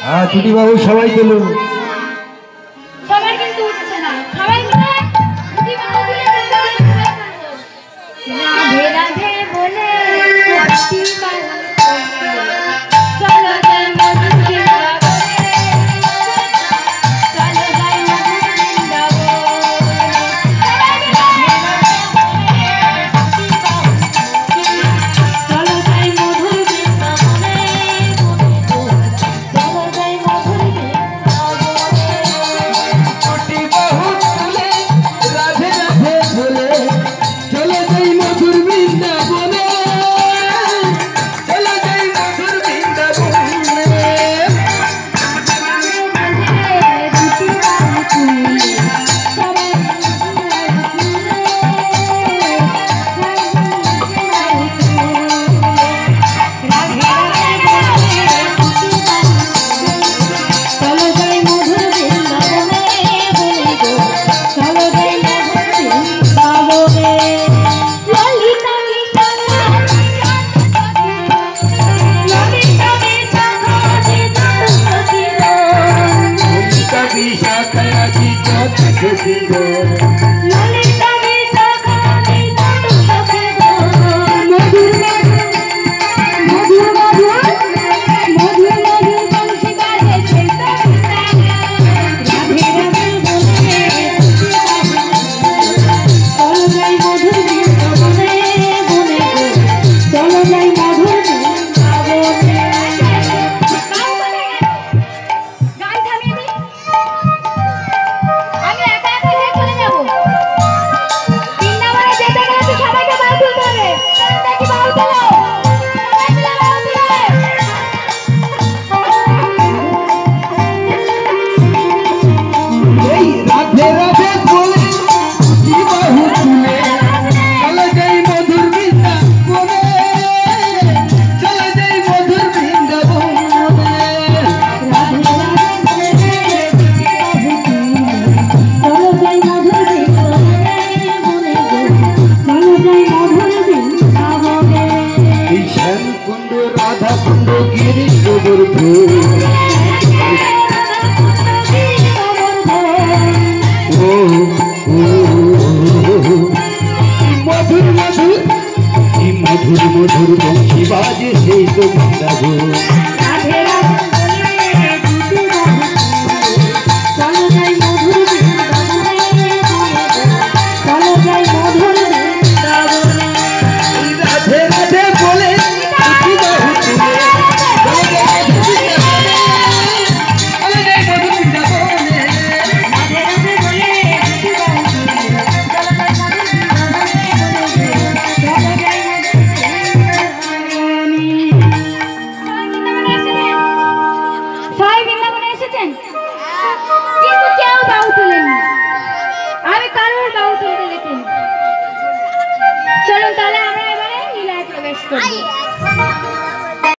হ্যাঁ টুটি বাবু সবাই তুলুন। সবাই কিন্তু উঠছে না, সবাই মিলে টুটি বাবু তুলে রাধে রাধে বলে টুটি বাবু চলো যাই মধুর বৃন্দাবনে, চলো যাই মধুর বৃন্দাবনে, চলো যাই মধুর বৃন্দাবনে, চলো যাই মধুর বৃন্দাবনে। টুটি বাবু তুলে রাধে রাধে বলে চলে যাই মধুর বৃন্দাবনে, চলে যাই মধুর বৃন্দাবনে। রাধা কুণ্ড গিরি গোবর্ধন মধুর মধুর মধুর মধুর বংশী বাজে সেই তো বৃন্দাবন।